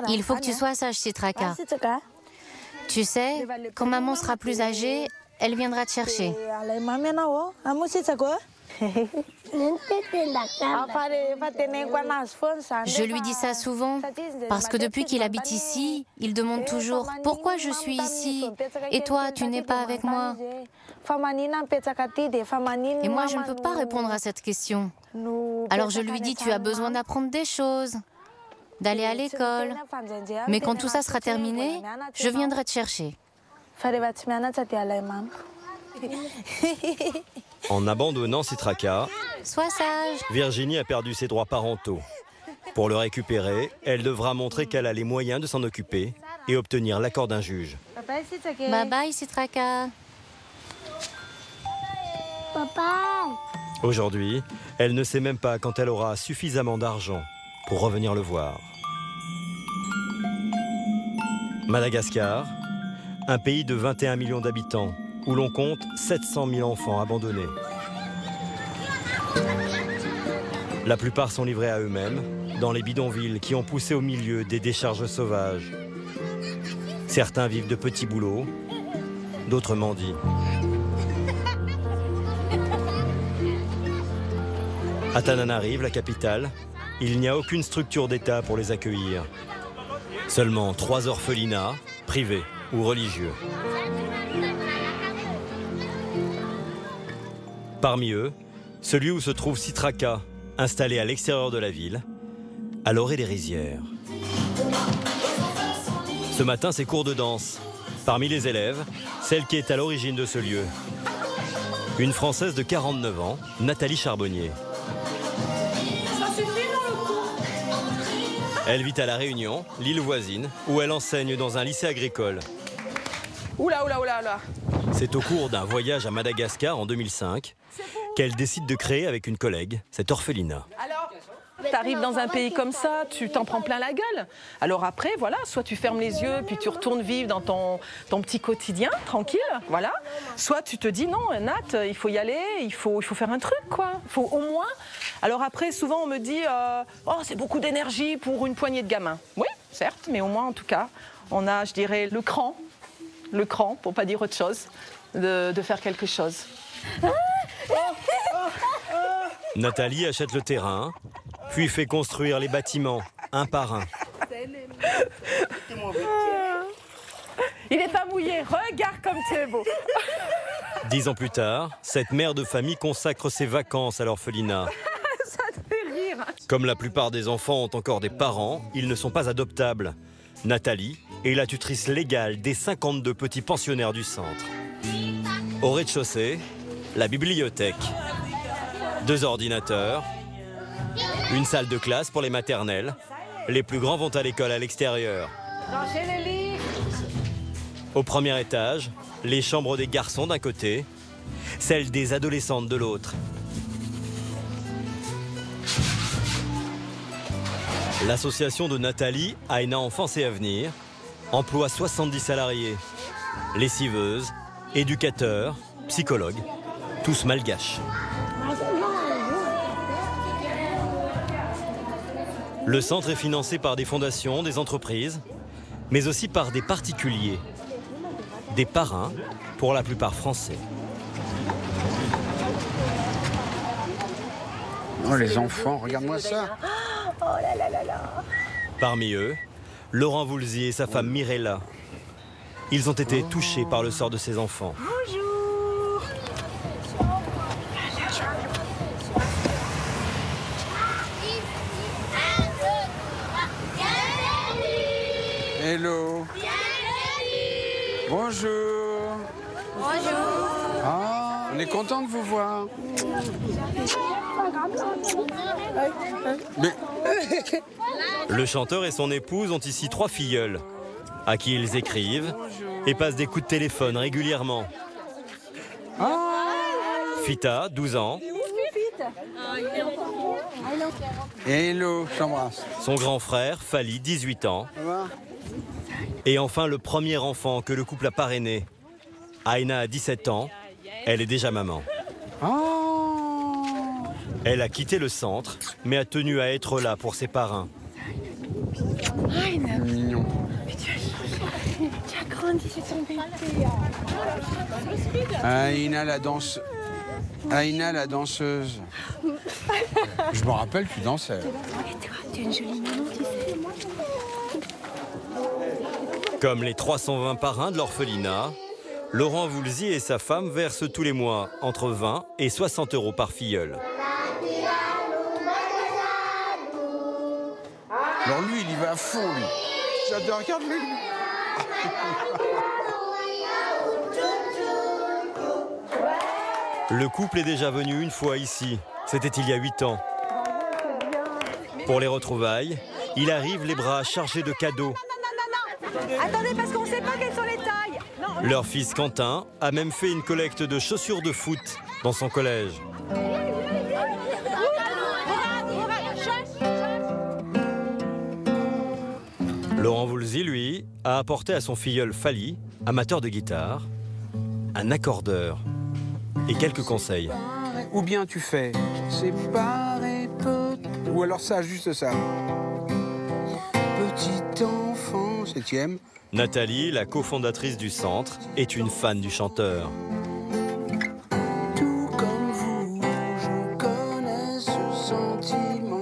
Il faut que tu sois sage, Citraka. Tu sais, quand maman sera plus âgée, elle viendra te chercher. Je lui dis ça souvent, parce que depuis qu'il habite ici, il demande toujours « Pourquoi je suis ici et toi, tu n'es pas avec moi ?» Et moi, je ne peux pas répondre à cette question. Alors je lui dis « Tu as besoin d'apprendre des choses, d'aller à l'école. Mais quand tout ça sera terminé, je viendrai te chercher. » En abandonnant Citraka, Sois sage. Virginie a perdu ses droits parentaux. Pour le récupérer, elle devra montrer qu'elle a les moyens de s'en occuper et obtenir l'accord d'un juge. Bye bye, Citraka. Papa. Aujourd'hui, elle ne sait même pas quand elle aura suffisamment d'argent pour revenir le voir. Madagascar, un pays de 21 millions d'habitants, où l'on compte 700 000 enfants abandonnés. La plupart sont livrés à eux-mêmes, dans les bidonvilles qui ont poussé au milieu des décharges sauvages. Certains vivent de petits boulots, d'autres mendient. À Tananarive, la capitale, il n'y a aucune structure d'État pour les accueillir. Seulement 3 orphelinats, privés ou religieux. Parmi eux, celui où se trouve Citraka, installé à l'extérieur de la ville, à l'orée des rizières. Ce matin, c'est cours de danse. Parmi les élèves, celle qui est à l'origine de ce lieu. Une Française de 49 ans, Nathalie Charbonnier. Elle vit à La Réunion, l'île voisine, où elle enseigne dans un lycée agricole. Oula, oula, oula, oula. C'est au cours d'un voyage à Madagascar en 2005 qu'elle décide de créer avec une collègue cet orphelinat. Alors, t'arrives dans un pays comme ça, tu t'en prends plein la gueule. Alors après, voilà, soit tu fermes les yeux, puis tu retournes vivre dans ton petit quotidien, tranquille, voilà. Soit tu te dis, non, Nat, il faut y aller, il faut faire un truc, quoi. Il faut au moins... Alors après, souvent, on me dit, oh, c'est beaucoup d'énergie pour une poignée de gamins. Oui, certes, mais au moins, en tout cas, on a, je dirais, le cran, pour pas dire autre chose, de faire quelque chose. Nathalie achète le terrain, puis fait construire les bâtiments, un par un. Il n'est pas mouillé, regarde comme tu es beau. 10 ans plus tard, cette mère de famille consacre ses vacances à l'orphelinat. Ça te fait rire. Comme la plupart des enfants ont encore des parents, ils ne sont pas adoptables. Nathalie est la tutrice légale des 52 petits pensionnaires du centre. Au rez-de-chaussée, la bibliothèque. 2 ordinateurs, une salle de classe pour les maternelles. Les plus grands vont à l'école à l'extérieur. Au premier étage, les chambres des garçons d'un côté, celles des adolescentes de l'autre. L'association de Nathalie, Aina Enfance et Avenir, emploie 70 salariés. Lessiveuses, éducateurs, psychologues, tous malgaches. Le centre est financé par des fondations, des entreprises, mais aussi par des particuliers. Des parrains, pour la plupart français. Oh, les enfants, regarde-moi ça. Oh là là là là. Parmi eux, Laurent Voulzy et sa femme Mirella. Ils ont été touchés par le sort de ces enfants. Bonjour. Hello. Bonjour. Bonjour. Ah, on est content de vous voir. Mais Le chanteur et son épouse ont ici 3 filleuls, à qui ils écrivent et passent des coups de téléphone régulièrement. Fita, 12 ans. hello, je t'embrasse. Son grand frère, Fali, 18 ans. Ça va? Et enfin, le premier enfant que le couple a parrainé. Aina a 17 ans. Elle est déjà maman. Oh. Elle a quitté le centre, mais a tenu à être là pour ses parrains. Mignon. Tu as grandi, c'est ton bébé. Aïna la danseuse. Je me rappelle, tu dansais. Et toi, tu es une jolie maman, tu sais. Comme les 320 parrains de l'orphelinat, Laurent Voulzy et sa femme versent tous les mois entre 20 et 60 € par filleul. Alors lui, il y va à fond, lui. J'adore, regarde-le. Le couple est déjà venu une fois ici. C'était il y a 8 ans. Pour les retrouvailles, il arrive les bras chargés de cadeaux. Attendez, parce qu'on ne sait pas quelles sont les tailles. Non. Leur fils Quentin a même fait une collecte de chaussures de foot dans son collège. Laurent Voulzy, lui, a apporté à son filleul Fally, amateur de guitare, un accordeur et quelques conseils. Ou bien tu fais séparer peu, ou alors ça, juste ça. Petit enfant, 7e. Nathalie, la cofondatrice du centre, est une fan du chanteur. Tout comme vous, je connais ce sentiment.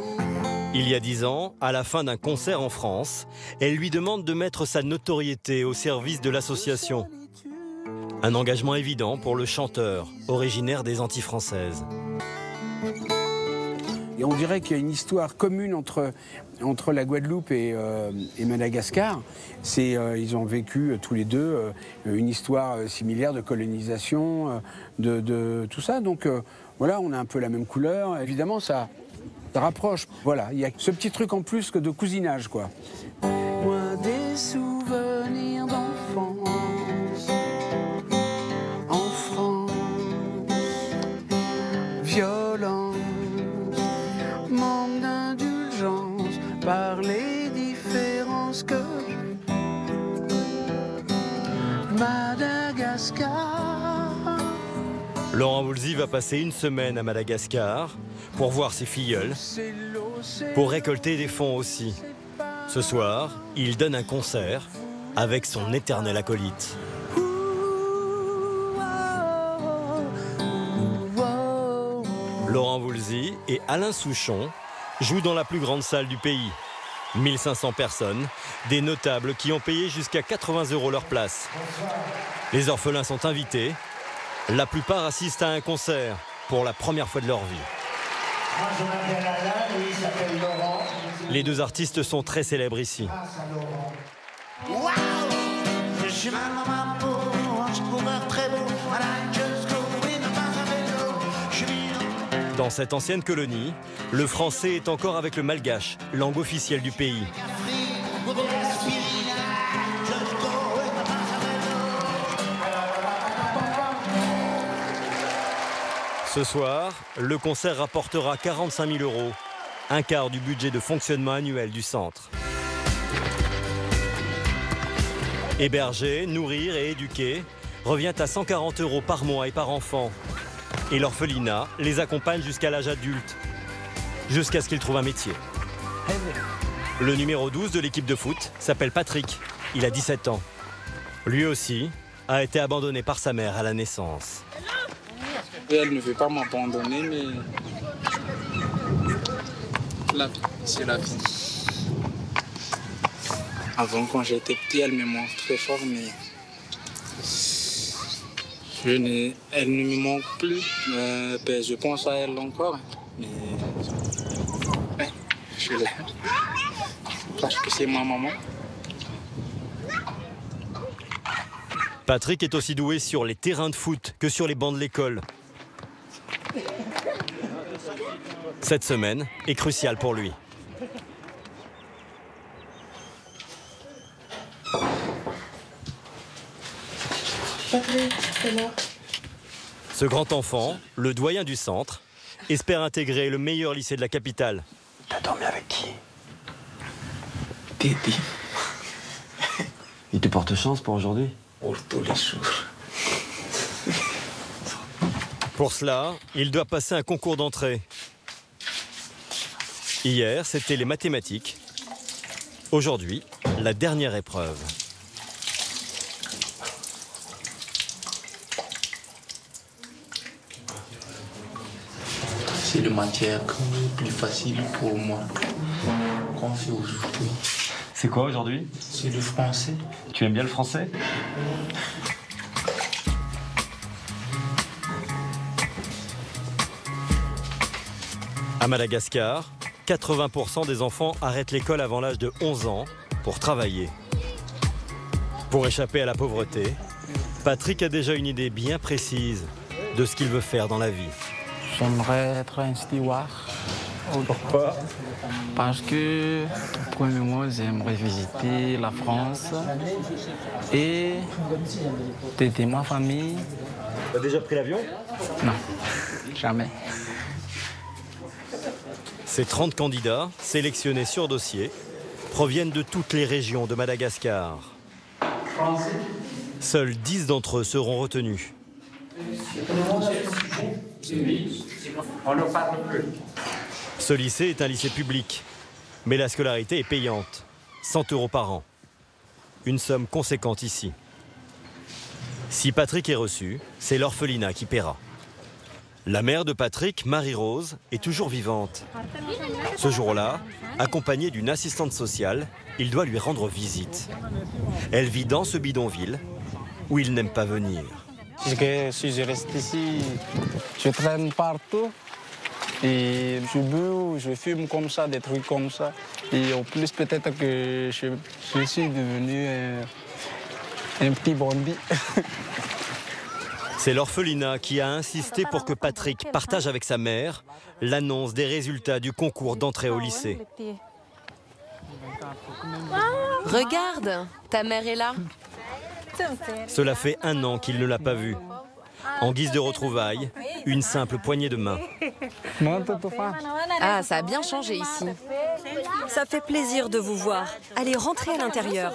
Il y a 10 ans, à la fin d'un concert en France, elle lui demande de mettre sa notoriété au service de l'association. Un engagement évident pour le chanteur, originaire des Antilles françaises. Et on dirait qu'il y a une histoire commune entre la Guadeloupe et Madagascar. Ils ont vécu tous les deux une histoire similaire de colonisation, de tout ça. Donc voilà, on a un peu la même couleur. Évidemment, ça rapproche. Voilà, il y a ce petit truc en plus que de cousinage, quoi. Moi, des souvenirs d'enfance en France, violence, manque d'indulgence par les différences que Madagascar. Laurent Voulzy va passer une semaine à Madagascar pour voir ses filleuls, pour récolter des fonds aussi. Ce soir, il donne un concert avec son éternel acolyte. Laurent Voulzy et Alain Souchon jouent dans la plus grande salle du pays. 1500 personnes, des notables qui ont payé jusqu'à 80 € leur place. Les orphelins sont invités. La plupart assistent à un concert pour la première fois de leur vie. Moi, je m'appelle Alain, lui, il s'appelle Laurent. Les deux artistes sont très célèbres ici. Wow! Je suis maman pour un coureur très beau. Dans cette ancienne colonie, le français est encore avec le malgache, langue officielle du pays. Ce soir, le concert rapportera 45 000 €, un quart du budget de fonctionnement annuel du centre. Héberger, nourrir et éduquer revient à 140 € par mois et par enfant. Et l'orphelinat les accompagne jusqu'à l'âge adulte, jusqu'à ce qu'ils trouvent un métier. Le numéro 12 de l'équipe de foot s'appelle Patrick, il a 17 ans. Lui aussi a été abandonné par sa mère à la naissance. Elle ne veut pas m'abandonner, mais la vie, c'est la vie. Avant, quand j'étais petit, elle me manque très fort, mais elle ne me manque plus. Je pense à elle encore, mais je l'aime. Parce que c'est ma maman. Patrick est aussi doué sur les terrains de foot que sur les bancs de l'école. Cette semaine est cruciale pour lui. Patrick, c'est là. Ce grand enfant, le doyen du centre, espère intégrer le meilleur lycée de la capitale. T'as dormi avec qui? Titi, Il te porte chance pour aujourd'hui? pour tous les jours. Pour cela, il doit passer un concours d'entrée. Hier, c'était les mathématiques. Aujourd'hui, la dernière épreuve. C'est la matière plus facile pour moi qu'on fait aujourd'hui. C'est quoi aujourd'hui? C'est le français. Tu aimes bien le français? À Madagascar, 80% des enfants arrêtent l'école avant l'âge de 11 ans pour travailler. Pour échapper à la pauvreté, Patrick a déjà une idée bien précise de ce qu'il veut faire dans la vie. J'aimerais être un steward. Pourquoi? Parce que, premièrement, j'aimerais visiter la France et aider ma famille. Tu as déjà pris l'avion? Non, jamais. Ces 30 candidats, sélectionnés sur dossier, proviennent de toutes les régions de Madagascar. Seuls 10 d'entre eux seront retenus. Ce lycée est un lycée public, mais la scolarité est payante, 100 € par an. Une somme conséquente ici. Si Patrick est reçu, c'est l'orphelinat qui paiera. La mère de Patrick, Marie-Rose, est toujours vivante. Ce jour-là, accompagnée d'une assistante sociale, il doit lui rendre visite. Elle vit dans ce bidonville où il n'aime pas venir. Si je reste ici, je traîne partout. Et je bois, je fume comme ça, des trucs comme ça. Et en plus, peut-être que je suis devenu un petit bandit. C'est l'orphelinat qui a insisté pour que Patrick partage avec sa mère l'annonce des résultats du concours d'entrée au lycée. Regarde, ta mère est là. Cela fait 1 an qu'il ne l'a pas vue. En guise de retrouvailles, une simple poignée de main. Ah, ça a bien changé ici. Ça fait plaisir de vous voir. Allez, rentrez à l'intérieur.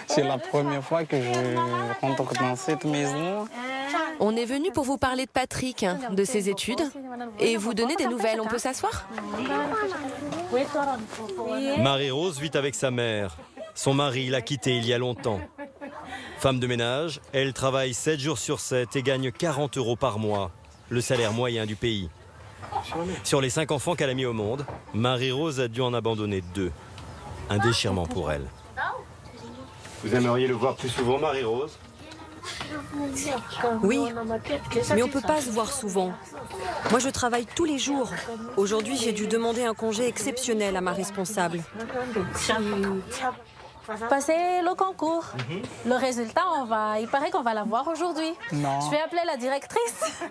C'est la première fois que je rentre dans cette maison. On est venu pour vous parler de Patrick, de ses études, et vous donner des nouvelles. On peut s'asseoir? Marie-Rose vit avec sa mère. Son mari l'a quittée il y a longtemps. Femme de ménage, elle travaille 7 jours sur 7 et gagne 40 € par mois, le salaire moyen du pays. Sur les 5 enfants qu'elle a mis au monde, Marie-Rose a dû en abandonner 2. Un déchirement pour elle. Vous aimeriez le voir plus souvent, Marie-Rose? Oui, mais on ne peut pas se voir souvent. Moi, je travaille tous les jours. Aujourd'hui, j'ai dû demander un congé exceptionnel à ma responsable. Passer le concours. Le résultat, il paraît qu'on va l'avoir aujourd'hui. Non. Je vais appeler la directrice.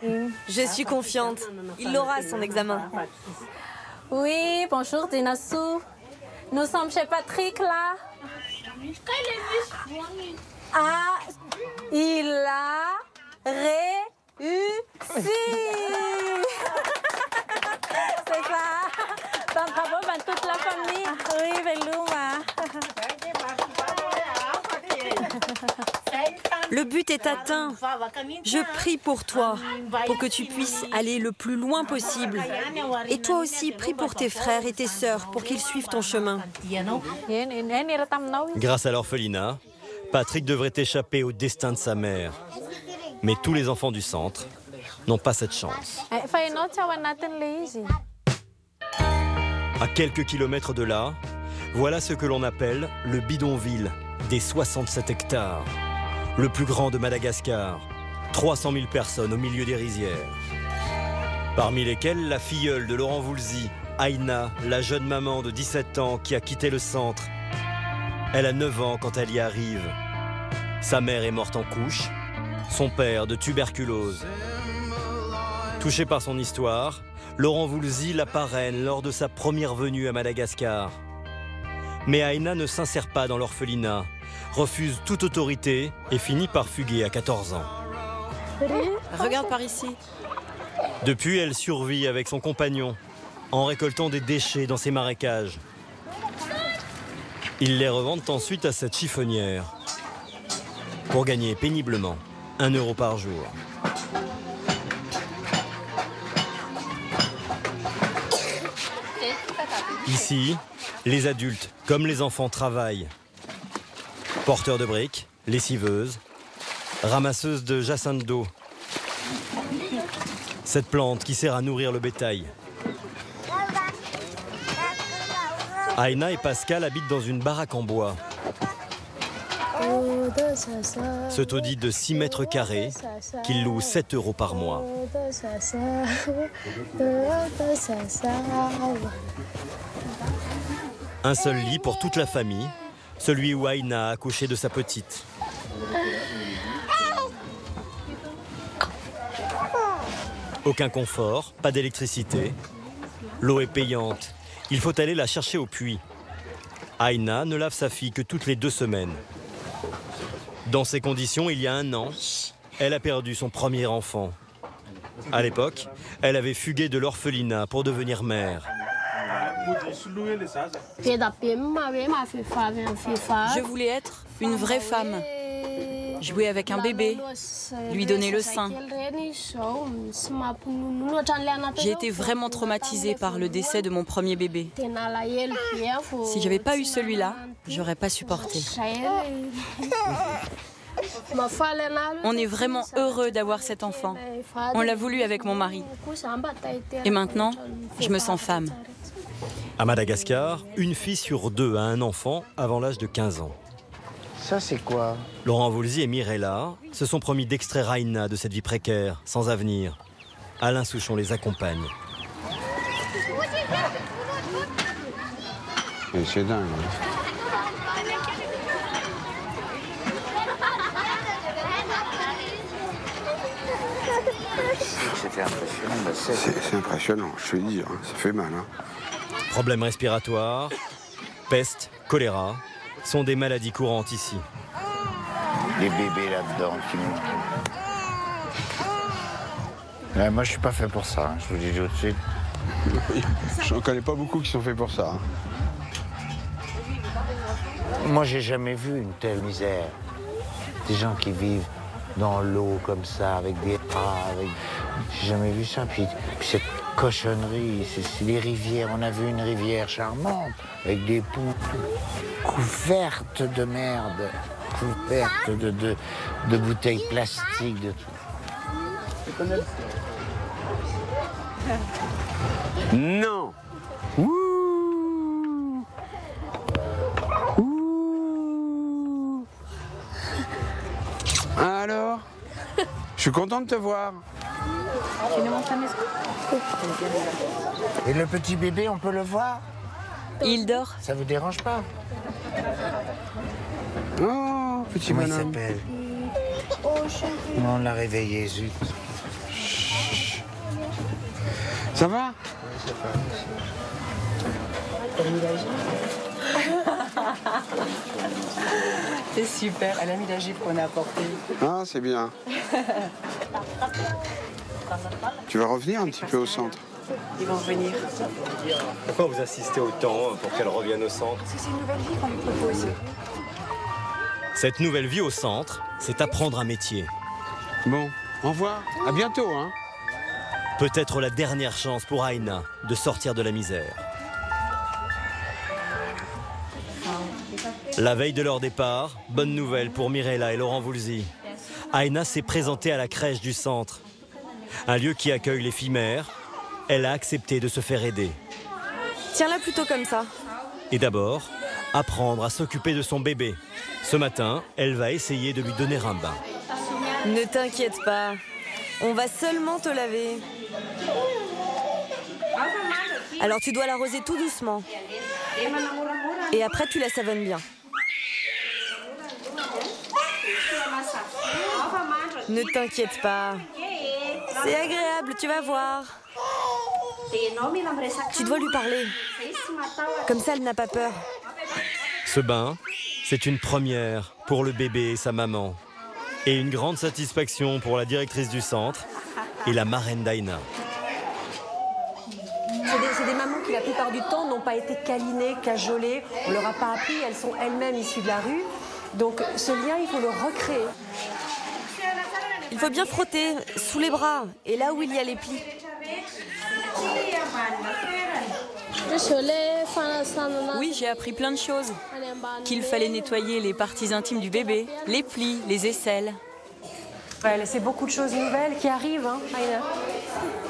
Je suis confiante. Il l'aura, son examen. Oui, bonjour Dinassou. Nous sommes chez Patrick, là. Ah, il a réussi. C'est ça. Donc, bravo à toute la famille. Oui, Velouma. Le but est atteint. Je prie pour toi, pour que tu puisses aller le plus loin possible. Et toi aussi, prie pour tes frères et tes sœurs, pour qu'ils suivent ton chemin. Grâce à l'orphelinat, Patrick devrait échapper au destin de sa mère. Mais tous les enfants du centre n'ont pas cette chance. À quelques kilomètres de là, voilà ce que l'on appelle le bidonville des 67 hectares. Le plus grand de Madagascar. 300 000 personnes au milieu des rizières. Parmi lesquelles la filleule de Laurent Voulzy, Aïna, la jeune maman de 17 ans qui a quitté le centre. Elle a 9 ans quand elle y arrive. Sa mère est morte en couche, son père de tuberculose. Touché par son histoire, Laurent Voulzy la parraine lors de sa première venue à Madagascar. Mais Aïna ne s'insère pas dans l'orphelinat, refuse toute autorité et finit par fuguer à 14 ans. Regarde par ici. Depuis, elle survit avec son compagnon, en récoltant des déchets dans ses marécages. Ils les revendent ensuite à cette chiffonnière, pour gagner péniblement 1 € par jour. Ici, Les adultes, comme les enfants, travaillent. Porteurs de briques, lessiveuses, ramasseuses de jacinthe d'eau. Cette plante qui sert à nourrir le bétail. Aina et Pascal habitent dans une baraque en bois. Ce taudis de 6 mètres carrés qu'ils louent 7 € par mois. Un seul lit pour toute la famille, celui où Aina a accouché de sa petite. Aucun confort, pas d'électricité. L'eau est payante, il faut aller la chercher au puits. Aina ne lave sa fille que toutes les 2 semaines. Dans ces conditions, il y a 1 an, elle a perdu son premier enfant. À l'époque, elle avait fugué de l'orphelinat pour devenir mère. Je voulais être une vraie femme, jouer avec un bébé, lui donner le sein. J'ai été vraiment traumatisée par le décès de mon premier bébé. Si j'avais pas eu celui-là, j'aurais pas supporté. On est vraiment heureux d'avoir cet enfant. On l'a voulu avec mon mari. Et maintenant, je me sens femme. À Madagascar, une fille sur 2 a un enfant avant l'âge de 15 ans. Ça, c'est quoi? Laurent Voulzy et Mirella se sont promis d'extraire Aina de cette vie précaire, sans avenir. Alain Souchon les accompagne. C'est dingue. C'était impressionnant. C'est impressionnant, je te dis, hein, ça fait mal. Hein. Problèmes respiratoires, peste, choléra sont des maladies courantes ici. Les bébés là-dedans qui ouais, moi, je suis pas fait pour ça, hein, je vous le dis tout de suite. Je n'en connais pas beaucoup qui sont faits pour ça. Hein. Moi, j'ai jamais vu une telle misère. Des gens qui vivent dans l'eau comme ça, avec des rats, avec... J'ai jamais vu ça. Puis cette cochonnerie, c'est les rivières. On a vu une rivière charmante, avec des poules couvertes de merde, couvertes de bouteilles plastiques, de tout. Non. Ouh. Ouh. Alors, je suis content de te voir. Et le petit bébé, on peut le voir? Il dort. Ça vous dérange pas? Oh, petit Comment bonhomme. il s'appelle? On l'a réveillé, zut. Ça va? Oui, ça va. C'est super, elle a mis la gifle qu'on a apportée. Ah, c'est bien. Tu vas revenir un petit peu au centre? Ils vont venir. Pourquoi vous assistez autant pour qu'elle revienne au centre? Parce que c'est une nouvelle vie qu'on lui propose. Cette nouvelle vie au centre, c'est apprendre un métier. Bon, au revoir. À bientôt, hein. Peut-être la dernière chance pour Aina de sortir de la misère. La veille de leur départ, bonne nouvelle pour Mirella et Laurent Voulzy. Aina s'est présentée à la crèche du centre. Un lieu qui accueille les filles mères. Elle a accepté de se faire aider. Tiens-la plutôt comme ça. Et d'abord, apprendre à s'occuper de son bébé. Ce matin, elle va essayer de lui donner un bain. Ne t'inquiète pas, on va seulement te laver. Alors tu dois l'arroser tout doucement. Et après tu la savonnes bien. Ne t'inquiète pas. C'est agréable, tu vas voir. Tu dois lui parler. Comme ça, elle n'a pas peur. Ce bain, c'est une première pour le bébé et sa maman. Et une grande satisfaction pour la directrice du centre et la marraine d'Aina. C'est des mamans qui, la plupart du temps, n'ont pas été câlinées, cajolées. On ne leur a pas appris, elles sont elles-mêmes issues de la rue. Donc ce lien, il faut le recréer. Il faut bien frotter sous les bras et là où il y a les plis. Oui, j'ai appris plein de choses. Qu'il fallait nettoyer les parties intimes du bébé, les plis, les aisselles. Ouais, c'est beaucoup de choses nouvelles qui arrivent, hein, Aïna.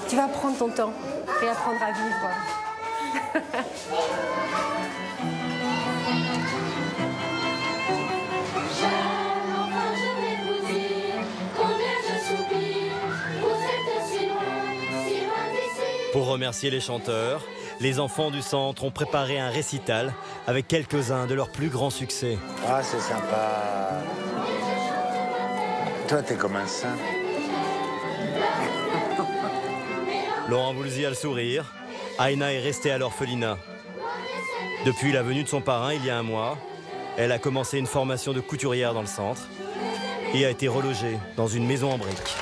Tu vas prendre ton temps et apprendre à vivre. Pour remercier les chanteurs, les enfants du centre ont préparé un récital avec quelques-uns de leurs plus grands succès. Ah, c'est sympa. Toi, t'es comme un saint. Laurent Voulzy a le sourire. Aïna est restée à l'orphelinat. Depuis la venue de son parrain, il y a un mois, elle a commencé une formation de couturière dans le centre et a été relogée dans une maison en briques.